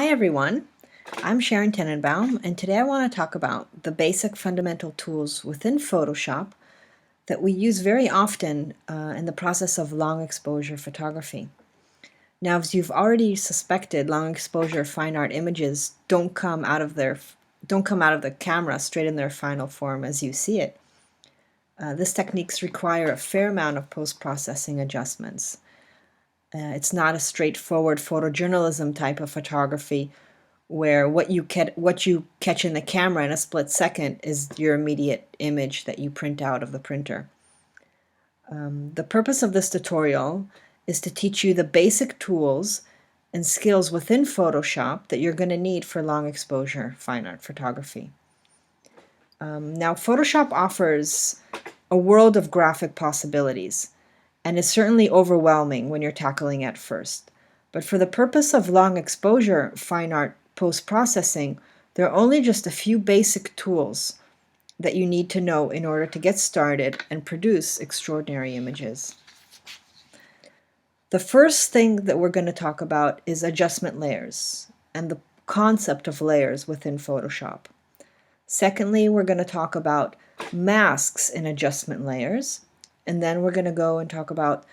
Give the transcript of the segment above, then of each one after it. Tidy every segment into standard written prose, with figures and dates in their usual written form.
Hi everyone, I'm Sharon Tenenbaum, and today I want to talk about the basic fundamental tools within Photoshop that we use very often in the process of long exposure photography. Now, as you've already suspected, long exposure fine art images don't come out of the camera straight in their final form as you see it. These techniques require a fair amount of post-processing adjustments. It's not a straightforward photojournalism type of photography where what you catch in the camera in a split second is your immediate image that you print out of the printer. The purpose of this tutorial is to teach you the basic tools and skills within Photoshop that you're going to need for long exposure fine art photography. Now, Photoshop offers a world of graphic possibilities and is certainly overwhelming when you're tackling it first. But for the purpose of long exposure fine art post-processing, there are only just a few basic tools that you need to know in order to get started and produce extraordinary images. The first thing that we're going to talk about is adjustment layers and the concept of layers within Photoshop. Secondly, we're going to talk about masks in adjustment layers, and then we're going to go and talk about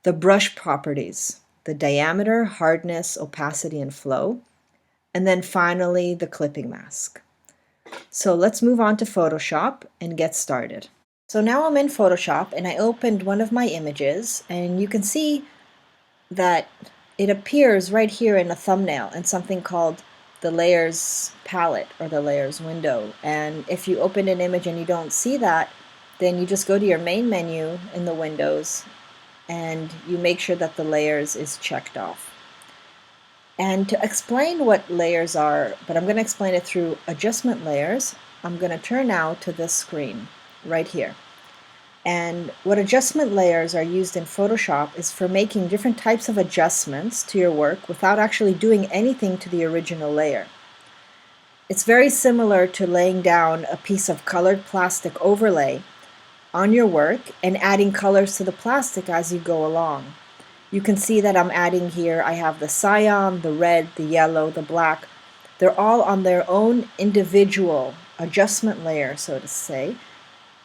the brush properties, the diameter, hardness, opacity, and flow, and then finally the clipping mask. So let's move on to Photoshop and get started. So now I'm in Photoshop and I opened one of my images, and you can see that it appears right here in a thumbnail in something called the layers palette or the layers window. And if you open an image and you don't see that, then you just go to your main menu in the windows and you make sure that the layers is checked off. And to explain what layers are, but I'm going to explain it through adjustment layers, I'm going to turn now to this screen right here. And what adjustment layers are used in Photoshop is for making different types of adjustments to your work without actually doing anything to the original layer. It's very similar to laying down a piece of colored plastic overlay on your work and adding colors to the plastic as you go along. You can see that I'm adding here, I have the cyan, the red, the yellow, the black. They're all on their own individual adjustment layer, so to say,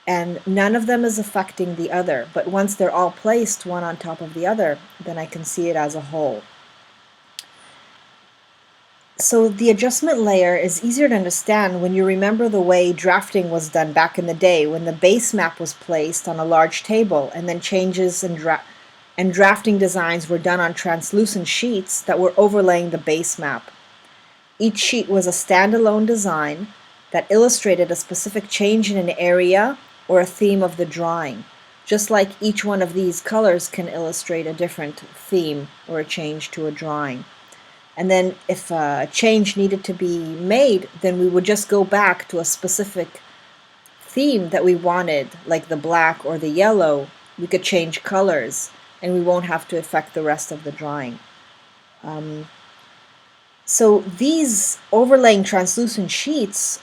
and none of them is affecting the other. But once they're all placed one on top of the other, then I can see it as a whole. So the adjustment layer is easier to understand when you remember the way drafting was done back in the day, when the base map was placed on a large table and then changes and drafting designs were done on translucent sheets that were overlaying the base map. Each sheet was a standalone design that illustrated a specific change in an area or a theme of the drawing, just like each one of these colors can illustrate a different theme or a change to a drawing. And then if a change needed to be made, then we would just go back to a specific theme that we wanted, like the black or the yellow. We could change colors and we won't have to affect the rest of the drawing. So these overlaying translucent sheets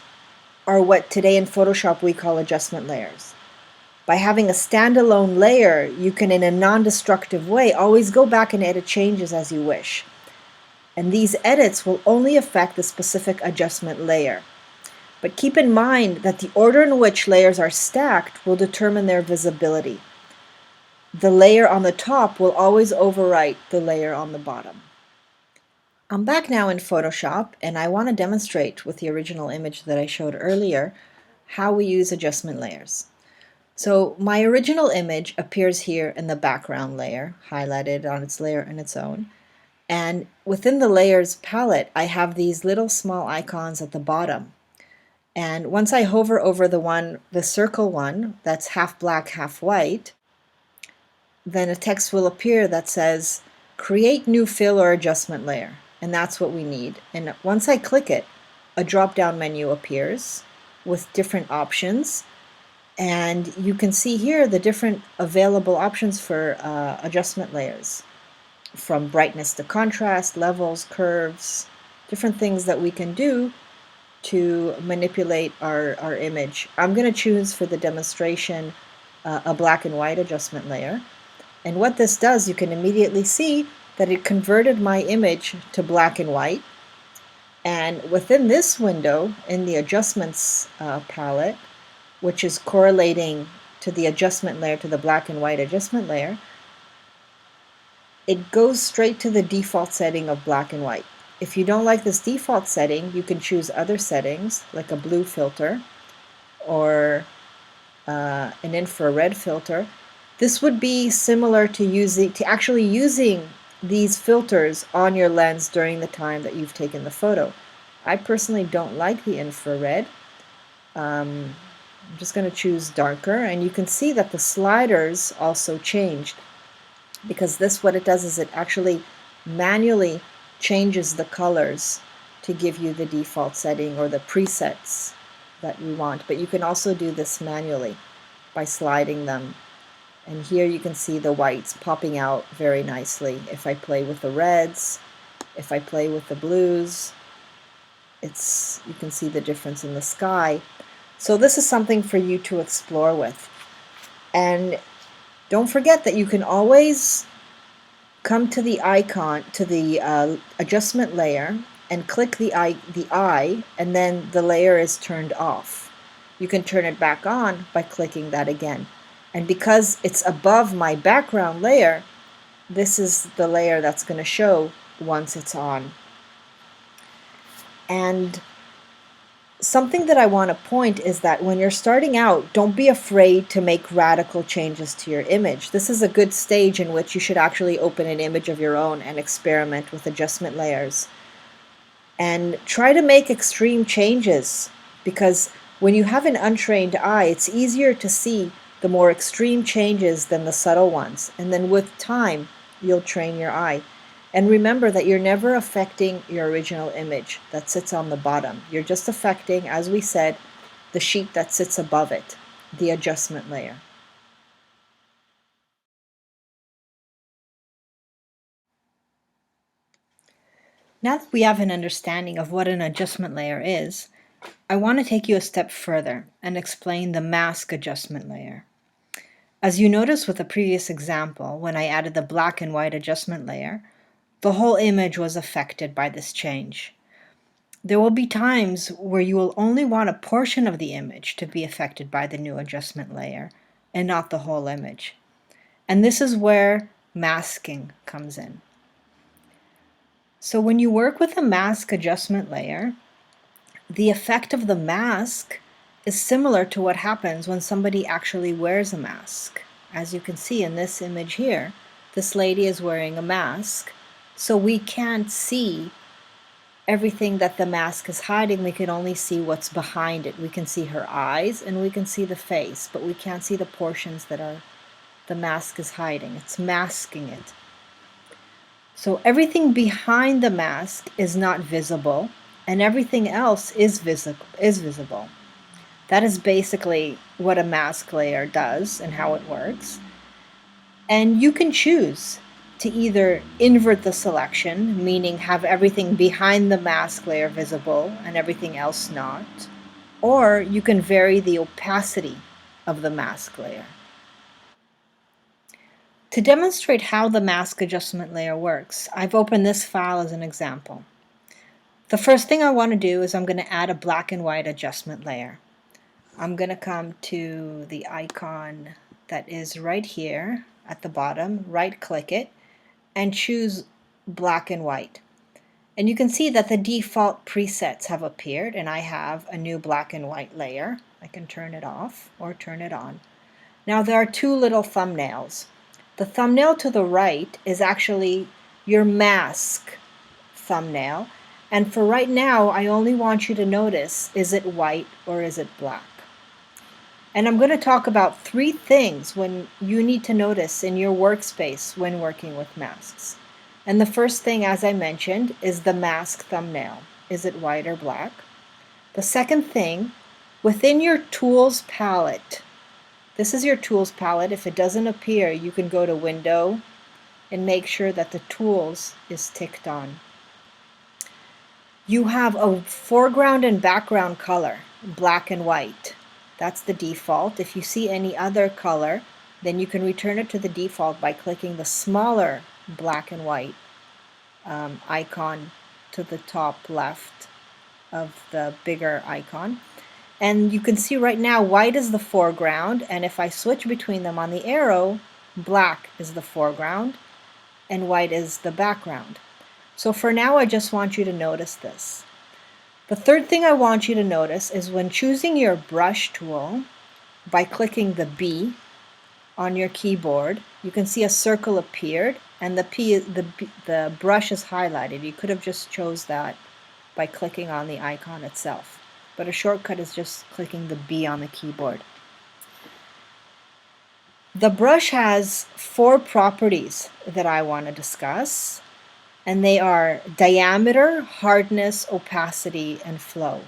are what today in Photoshop we call adjustment layers. By having a standalone layer, you can, in a non-destructive way, always go back and edit changes as you wish. And these edits will only affect the specific adjustment layer. But keep in mind that the order in which layers are stacked will determine their visibility. The layer on the top will always overwrite the layer on the bottom. I'm back now in Photoshop, and I want to demonstrate with the original image that I showed earlier how we use adjustment layers. So my original image appears here in the background layer, highlighted on its layer in its own. And within the layers palette, I have these little small icons at the bottom. And once I hover over the circle one that's half black, half white, then a text will appear that says, create new fill or adjustment layer. And that's what we need. And once I click it, a drop-down menu appears with different options. And you can see here the different available options for adjustment layers, from brightness to contrast, levels, curves, different things that we can do to manipulate our image. I'm going to choose for the demonstration a black and white adjustment layer. And what this does, you can immediately see that it converted my image to black and white. And within this window, in the adjustments palette, which is correlating to the adjustment layer, to the black and white adjustment layer, it goes straight to the default setting of black and white. If you don't like this default setting, you can choose other settings like a blue filter or an infrared filter. This would be similar to actually using these filters on your lens during the time that you've taken the photo. I personally don't like the infrared. I'm just going to choose darker, and you can see that the sliders also changed, because this, what it does is it actually manually changes the colors to give you the default setting or the presets that you want. But you can also do this manually by sliding them. And here you can see the whites popping out very nicely. If I play with the reds, if I play with the blues, you can see the difference in the sky. So this is something for you to explore with. And don't forget that you can always come to the icon, to the adjustment layer, and click the eye, and then the layer is turned off. You can turn it back on by clicking that again. And because it's above my background layer, this is the layer that's going to show once it's on. And something that I want to point is that when you're starting out, don't be afraid to make radical changes to your image. This is a good stage in which you should actually open an image of your own and experiment with adjustment layers. And try to make extreme changes, because when you have an untrained eye, it's easier to see the more extreme changes than the subtle ones. And then with time, you'll train your eye. And remember that you're never affecting your original image that sits on the bottom. You're just affecting, as we said, the sheet that sits above it, the adjustment layer. Now that we have an understanding of what an adjustment layer is, I want to take you a step further and explain the mask adjustment layer. As you noticed with the previous example, when I added the black and white adjustment layer, the whole image was affected by this change. There will be times where you will only want a portion of the image to be affected by the new adjustment layer and not the whole image. And this is where masking comes in. So when you work with a mask adjustment layer, the effect of the mask is similar to what happens when somebody actually wears a mask. As you can see in this image here, this lady is wearing a mask, so we can't see everything that the mask is hiding. We can only see what's behind it. We can see her eyes and we can see the face, but we can't see the portions that the mask is hiding. It's masking it. So everything behind the mask is not visible, and everything else is visible. That is basically what a mask layer does and how it works. And you can choose to either invert the selection, meaning have everything behind the mask layer visible and everything else not, or you can vary the opacity of the mask layer. To demonstrate how the mask adjustment layer works, I've opened this file as an example. The first thing I want to do is I'm going to add a black and white adjustment layer. I'm going to come to the icon that is right here at the bottom, right click it, and choose black and white. And you can see that the default presets have appeared, and I have a new black and white layer. I can turn it off or turn it on. Now there are two little thumbnails. The thumbnail to the right is actually your mask thumbnail, and for right now I only want you to notice, is it white or is it black? And I'm going to talk about 3 things when you need to notice in your workspace when working with masks. And the first thing, as I mentioned, is the mask thumbnail. Is it white or black? The second thing, within your tools palette, this is your tools palette. If it doesn't appear, you can go to Window and make sure that the tools is ticked on. You have a foreground and background color, black and white. That's the default. If you see any other color, then you can return it to the default by clicking the smaller black and white icon to the top left of the bigger icon. And you can see right now white is the foreground, and if I switch between them on the arrow, black is the foreground and white is the background. So for now, I just want you to notice this. The third thing I want you to notice is when choosing your brush tool, by clicking the B on your keyboard, you can see a circle appeared and the brush is highlighted. You could have just chose that by clicking on the icon itself, but a shortcut is just clicking the B on the keyboard. The brush has 4 properties that I want to discuss, and they are diameter, hardness, opacity, and flow.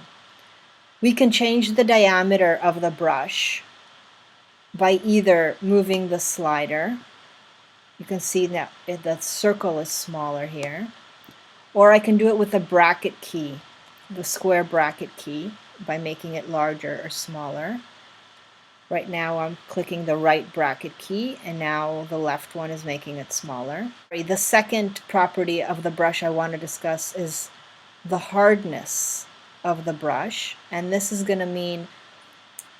We can change the diameter of the brush by either moving the slider. You can see that the circle is smaller here. Or I can do it with the bracket key, the square bracket key, by making it larger or smaller. Right now I'm clicking the right bracket key, and now the left one is making it smaller. The second property of the brush I want to discuss is the hardness of the brush, and this is going to mean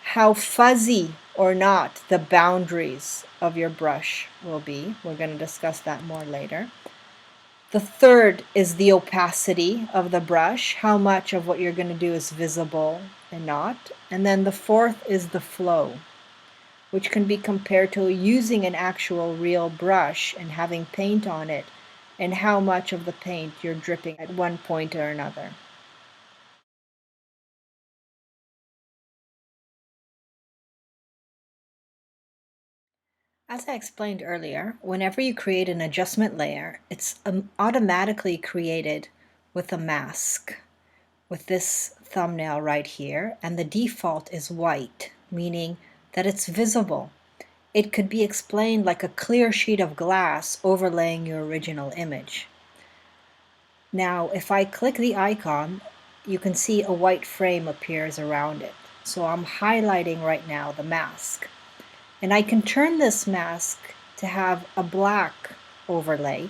how fuzzy or not the boundaries of your brush will be. We're going to discuss that more later. The third is the opacity of the brush, how much of what you're going to do is visible and not. And then the fourth is the flow, which can be compared to using an actual real brush and having paint on it, and how much of the paint you're dripping at one point or another. As I explained earlier, whenever you create an adjustment layer, it's automatically created with a mask, with this thumbnail right here, and the default is white, meaning that it's visible. It could be explained like a clear sheet of glass overlaying your original image. Now, if I click the icon, you can see a white frame appears around it. So I'm highlighting right now the mask. And I can turn this mask to have a black overlay,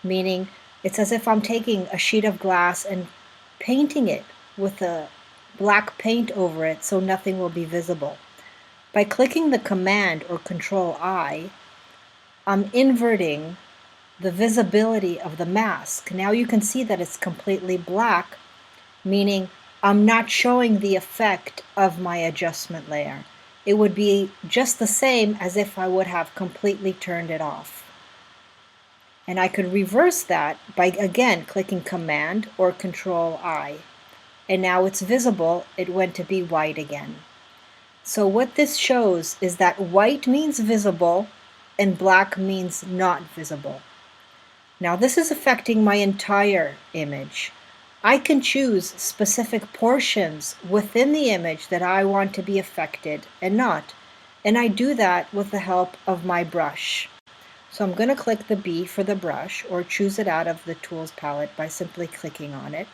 meaning it's as if I'm taking a sheet of glass and painting it with a black paint over it so nothing will be visible. By clicking the Command or Control I, I'm inverting the visibility of the mask. Now you can see that it's completely black, meaning I'm not showing the effect of my adjustment layer. It would be just the same as if I would have completely turned it off. And I could reverse that by again clicking Command or Control I. And now it's visible, it went to be white again. So what this shows is that white means visible and black means not visible. Now this is affecting my entire image. I can choose specific portions within the image that I want to be affected and not. And I do that with the help of my brush. So I'm going to click the B for the brush, or choose it out of the Tools palette by simply clicking on it.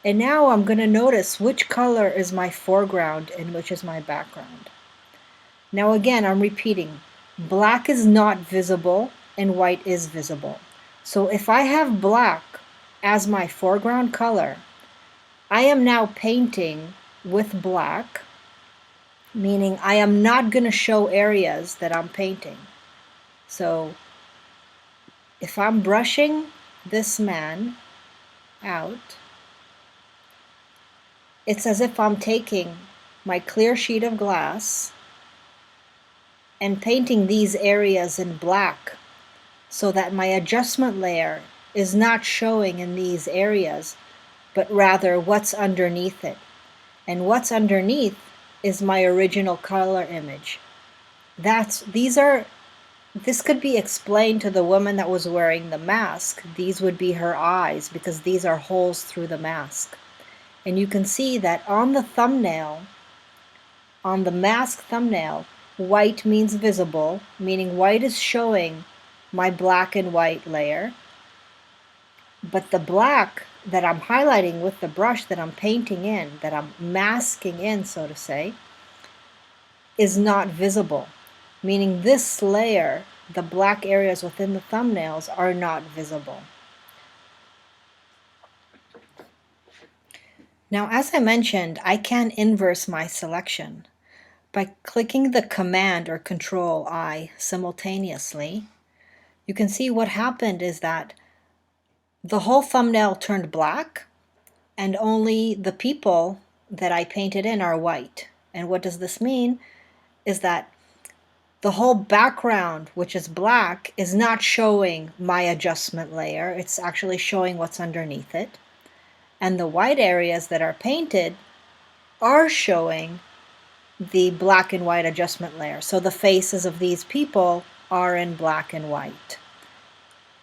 And now I'm going to notice which color is my foreground and which is my background. Now again, I'm repeating. Black is not visible and white is visible. So if I have black as my foreground color, I am now painting with black, meaning I am not going to show areas that I'm painting. So if I'm brushing this man out, it's as if I'm taking my clear sheet of glass and painting these areas in black so that my adjustment layer is not showing in these areas, but rather what's underneath it. And what's underneath is my original color image. This could be explained to the woman that was wearing the mask. These would be her eyes because these are holes through the mask. And you can see that on the thumbnail, on the mask thumbnail, white means visible, meaning white is showing my black and white layer. But the black that I'm highlighting with the brush that I'm painting in, that I'm masking in, so to say, is not visible. Meaning this layer, the black areas within the thumbnails, are not visible. Now, as I mentioned, I can inverse my selection. By clicking the Command or Control I simultaneously, you can see what happened is that the whole thumbnail turned black and only the people that I painted in are white. And what does this mean? Is that the whole background, which is black, is not showing my adjustment layer. It's actually showing what's underneath it. And the white areas that are painted are showing the black and white adjustment layer. So the faces of these people are in black and white.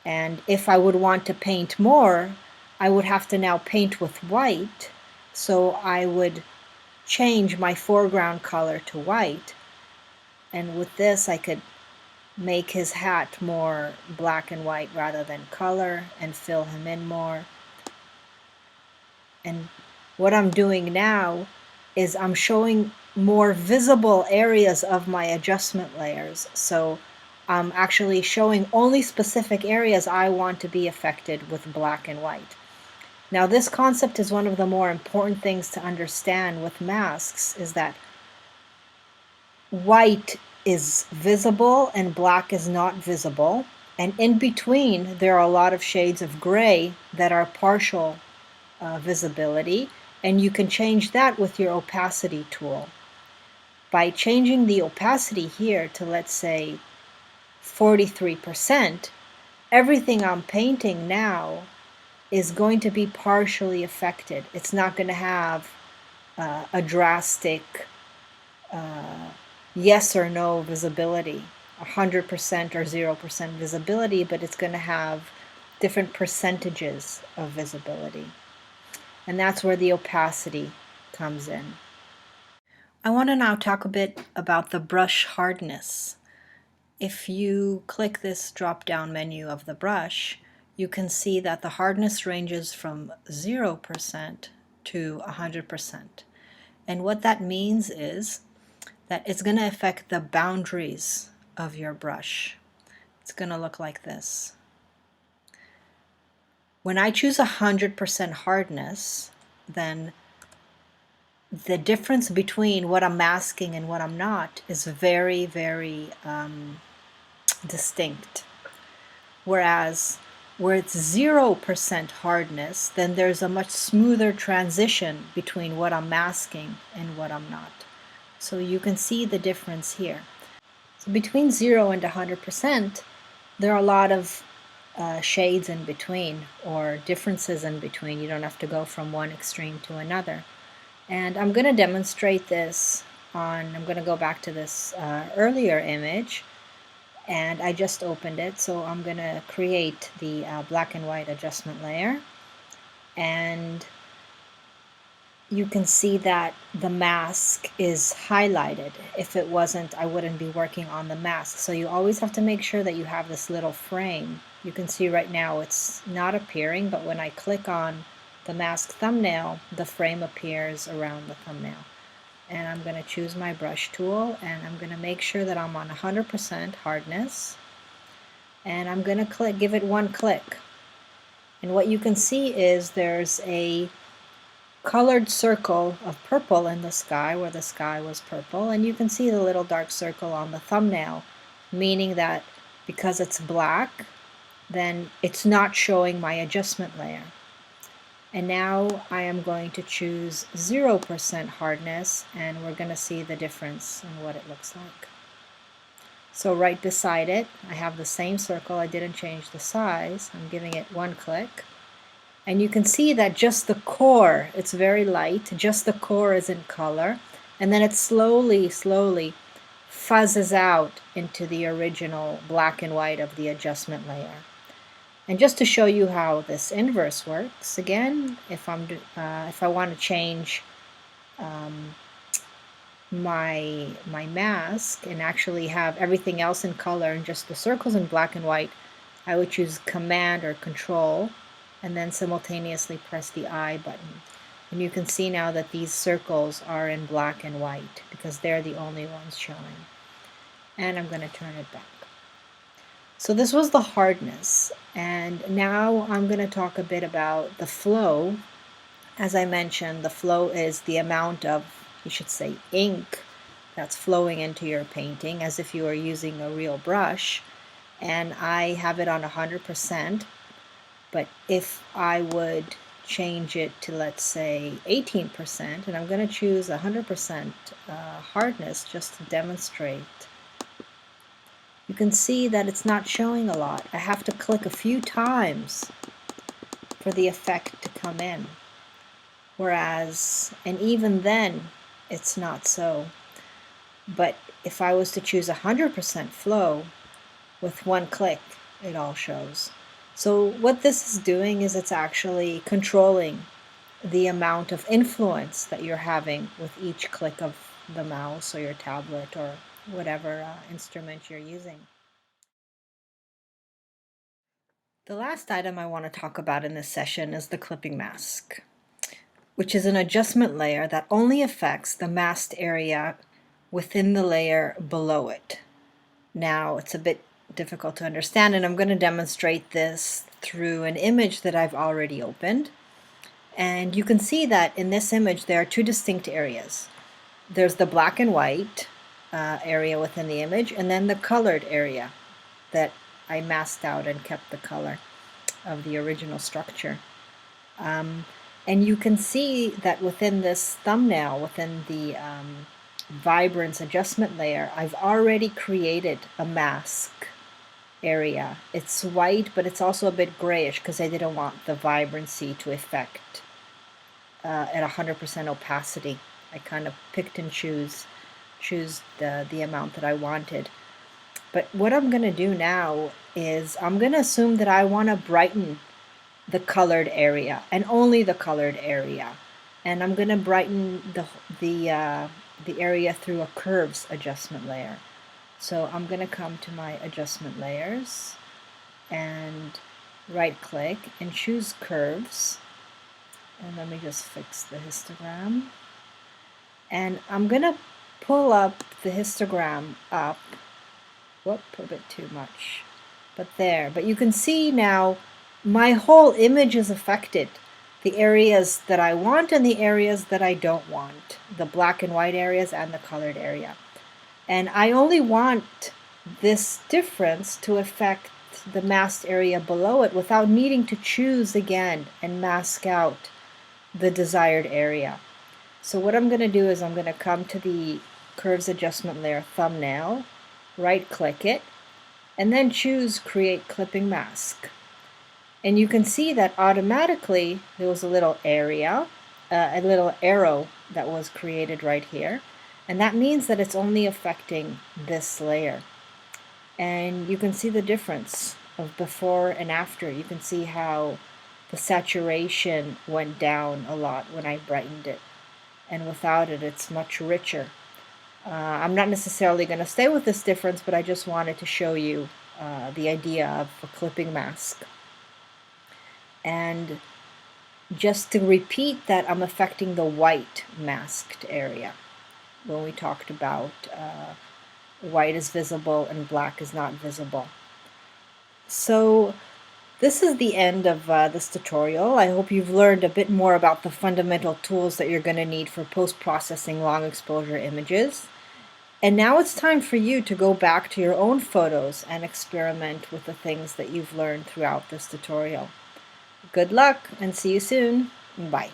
And if I would want to paint more, I would have to now paint with white. So I would change my foreground color to white. And with this, I could make his hat more black and white rather than color and fill him in more. And what I'm doing now is I'm showing more visible areas of my adjustment layers. So I'm actually showing only specific areas I want to be affected with black and white. Now, this concept is one of the more important things to understand with masks, is that white is visible and black is not visible. And in between, there are a lot of shades of gray that are partial visibility, and you can change that with your opacity tool. By changing the opacity here to, let's say, 43%, everything I'm painting now is going to be partially affected. It's not going to have a drastic yes or no visibility, 100% or 0% visibility, but it's going to have different percentages of visibility. And that's where the opacity comes in. I want to now talk a bit about the brush hardness. If you click this drop-down menu of the brush, you can see that the hardness ranges from 0% to 100%. And what that means is that it's going to affect the boundaries of your brush. It's going to look like this. When I choose 100% hardness, then the difference between what I'm masking and what I'm not is very, very distinct. Whereas where it's 0% hardness, then there's a much smoother transition between what I'm masking and what I'm not. So you can see the difference here. So between 0 and 100%, there are a lot of shades in between, or differences in between. You don't have to go from one extreme to another. And I'm going to demonstrate this on, I'm going to go back to this earlier image, and I just opened it. So I'm going to create the black and white adjustment layer, and you can see that the mask is highlighted. If it wasn't, I wouldn't be working on the mask. So you always have to make sure that you have this little frame. You can see right now it's not appearing, but when I click on the mask thumbnail, the frame appears around the thumbnail. And I'm going to choose my brush tool, and I'm going to make sure that I'm on 100% hardness. And I'm going to give it one click. And what you can see is there's a colored circle of purple in the sky where the sky was purple, and you can see the little dark circle on the thumbnail, meaning that because it's black, then it's not showing my adjustment layer. And now I am going to choose 0% hardness, and we're going to see the difference in what it looks like. So right beside it, I have the same circle. I didn't change the size. I'm giving it one click. And you can see that just the core, it's very light, just the core is in color, and then it slowly fuzzes out into the original black and white of the adjustment layer. And just to show you how this inverse works, again, if I want to change my mask and actually have everything else in color and just the circles in black and white, I would choose Command or Control, and then simultaneously press the I button. And you can see now that these circles are in black and white because they're the only ones showing. And I'm going to turn it back. So this was the hardness, and now I'm going to talk a bit about the flow As I mentioned, the flow is the amount of, you should say, ink that's flowing into your painting as if you were using a real brush. And I have it on 100%, but if I would change it to, let's say, 18%, and I'm going to choose 100% hardness just to demonstrate, you can see that it's not showing a lot. I have to click a few times for the effect to come in. Whereas, and even then, it's not so. But if I was to choose 100% flow, with one click, it all shows. So what this is doing is it's actually controlling the amount of influence that you're having with each click of the mouse or your tablet or whatever instrument you're using. The last item I want to talk about in this session is the clipping mask, which is an adjustment layer that only affects the masked area within the layer below it. Now, it's a bit difficult to understand, and I'm going to demonstrate this through an image that I've already opened. And you can see that in this image there are two distinct areas. There's the black and white area within the image, and then the colored area that I masked out and kept the color of the original structure. And you can see that within this thumbnail, within the vibrance adjustment layer, I've already created a mask area. It's white, but it's also a bit grayish because I didn't want the vibrancy to affect at 100% opacity. I kind of picked and choose the amount that I wanted. But what I'm going to do now is I'm going to assume that I want to brighten the colored area and only the colored area. And I'm going to brighten the area through a curves adjustment layer. So I'm going to come to my adjustment layers and right click and choose curves. And let me just fix the histogram. And I'm going to pull up the histogram up. Whoop, a bit too much. But there. But you can see now my whole image is affected. The areas that I want and the areas that I don't want. The black and white areas and the colored area. And I only want this difference to affect the masked area below it without needing to choose again and mask out the desired area. So what I'm going to do is I'm going to come to the curves adjustment layer thumbnail, right click it, and then choose create clipping mask. And you can see that automatically there was a little area, a little arrow that was created right here. And that means that it's only affecting this layer. And you can see the difference of before and after. You can see how the saturation went down a lot when I brightened it. And without it, it's much richer. I'm not necessarily going to stay with this difference, but I just wanted to show you the idea of a clipping mask. And just to repeat that, I'm affecting the white masked area when we talked about white is visible and black is not visible. So this is the end of this tutorial. I hope you've learned a bit more about the fundamental tools that you're going to need for post-processing long exposure images. And now it's time for you to go back to your own photos and experiment with the things that you've learned throughout this tutorial. Good luck and see you soon. Bye.